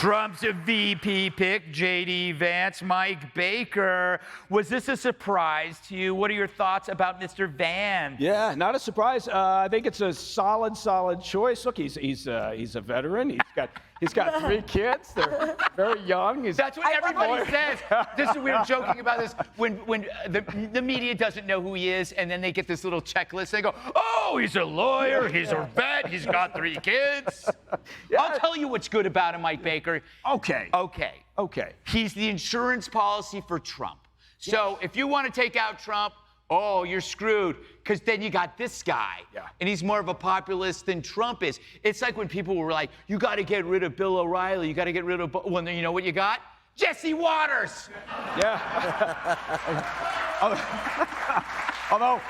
Trump's a VP pick, J.D. Vance, Mike Baker. Was this a surprise to you? What are your thoughts about Mr. Vance? Yeah, not a surprise. I think it's a solid choice. Look, he's a veteran. He's got 3 kids. They're very young. That's what everybody says. This is we're joking about this when the media doesn't know who he is, and then they get this little checklist. They go, "Oh, he's a lawyer. He's a vet. He's got 3 kids." Yeah. I'll tell you what's good about him, Mike Baker. Okay. He's the insurance policy for Trump. So if you want to take out Trump, oh, you're screwed, because then you got this guy, and he's more of a populist than Trump is. It's like when people were like, you got to get rid of Bill O'Reilly, you got to get rid of, well, you know what you got? Jesse Waters. Yeah. Although,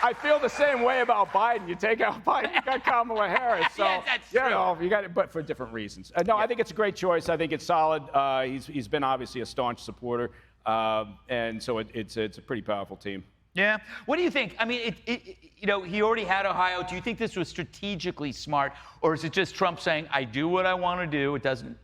I feel the same way about Biden. You take out Biden, you got Kamala Harris. So, yeah, that's true. You know, you got it, but for different reasons. No, I think it's a great choice. I think it's solid. He's been obviously a staunch supporter, and so it's a pretty powerful team. Yeah. What do you think? I mean, you know, he already had Ohio. Do you think this was strategically smart, or is it just Trump saying, "I do what I want to do. It doesn't.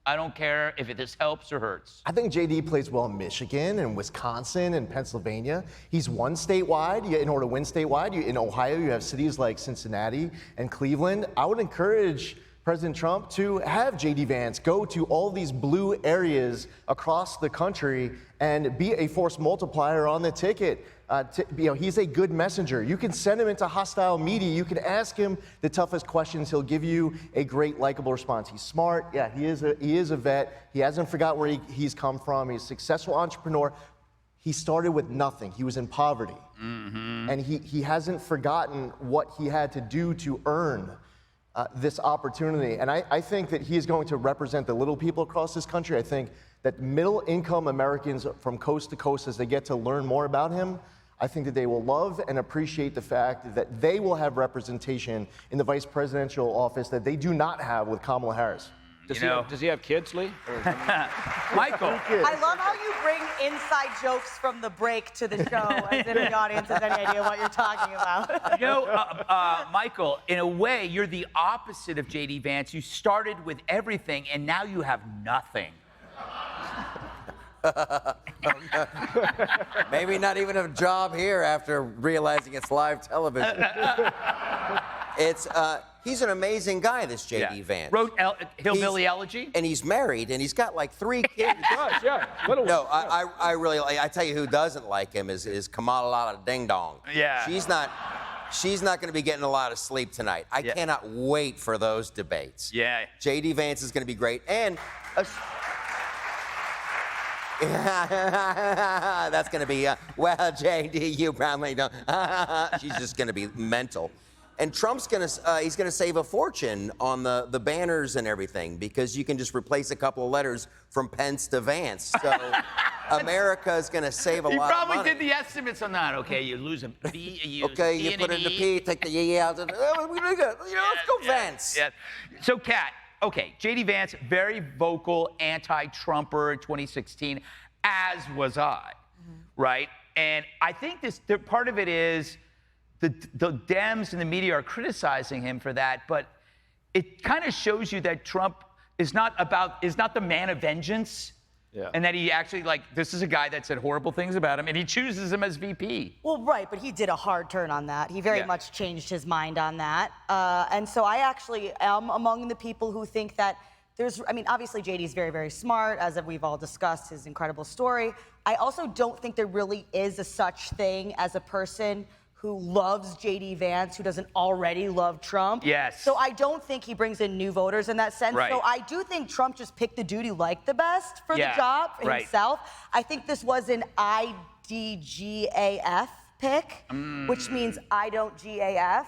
I don't care if this helps or hurts"? I think JD plays well in Michigan and Wisconsin and Pennsylvania. He's won statewide. In order to win statewide, in Ohio, you have cities like Cincinnati and Cleveland. I would encourage President Trump to have J.D. Vance go to all these blue areas across the country and be a force multiplier on the ticket. He's a good messenger. You can send him into hostile media. You can ask him the toughest questions. He'll give you a great, likable response. He's smart. Yeah, he is a vet. He hasn't forgotten where he's come from. He's a successful entrepreneur. He started with nothing. He was in poverty. Mm-hmm. And he hasn't forgotten what he had to do to earn this opportunity. And I think that he is going to represent the little people across this country. I think that middle-income Americans from coast to coast, as they get to learn more about him, I think that they will love and appreciate the fact that they will have representation in the vice presidential office that they do not have with Kamala Harris. Does he have kids, Lee? Michael. I love how you bring inside jokes from the break to the show, as if the audience has any idea what you're talking about. You know, Michael, in a way, you're the opposite of J.D. Vance. You started with everything, and now you have nothing. Maybe not even a job here after realizing it's live television. He's an amazing guy, this J.D. Vance. Wrote Hillbilly Elegy. And he's married, and he's got like 3 kids. He does, yeah. Little No, ones, yeah. I really, I tell you who doesn't like him is Kamala Ding Dong. Yeah. She's not going to be getting a lot of sleep tonight. I cannot wait for those debates. Yeah. J.D. Vance is going to be great. And that's going to be, well, J.D., you probably don't. She's just going to be mental. And Trump's he's going to save a fortune on the banners and everything, because you can just replace a couple of letters from Pence to Vance. So America is going to save a lot of money. He probably did the estimates on that. Okay, you lose a B, you use Okay, B you and put an in the E. P, take the E out. Let's go Vance. Yeah. So, Kat, okay, J.D. Vance, very vocal anti-Trumper in 2016, as was I, right? And I think part of it is the Dems and the media are criticizing him for that, but it kind of shows you that Trump is not the man of vengeance. Yeah. And that he actually, this is a guy that said horrible things about him, and he chooses him as VP. Well, right, but he did a hard turn on that. He very much changed his mind on that. And so I actually am among the people who think that obviously JD's very, very smart, as we've all discussed, his incredible story. I also don't think there really is a such thing as a person who loves J.D. Vance, who doesn't already love Trump. Yes. So I don't think he brings in new voters in that sense. Right. So I do think Trump just picked the dude he liked the best for the job himself. I think this was an IDGAF pick, which means I don't GAF.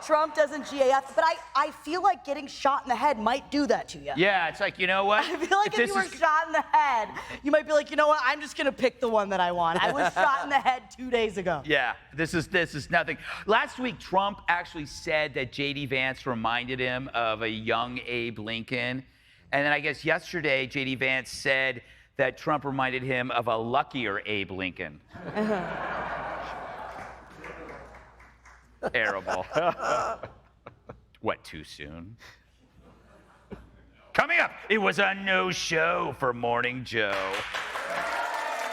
Trump doesn't GAF, but I feel like getting shot in the head might do that to you. Yeah, it's like, you know what? I feel like if you were shot in the head, you might be like, you know what? I'm just gonna pick the one that I want. I was shot in the head 2 days ago. Yeah, this is nothing. Last week, Trump actually said that J.D. Vance reminded him of a young Abe Lincoln, and then I guess yesterday, J.D. Vance said that Trump reminded him of a luckier Abe Lincoln. Terrible. What, too soon? It was a no-show for Morning Joe.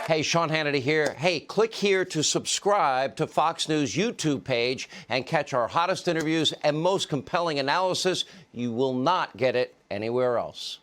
Hey, Sean Hannity here. Hey, click here to subscribe to Fox News YouTube page and catch our hottest interviews and most compelling analysis. You will not get it anywhere else.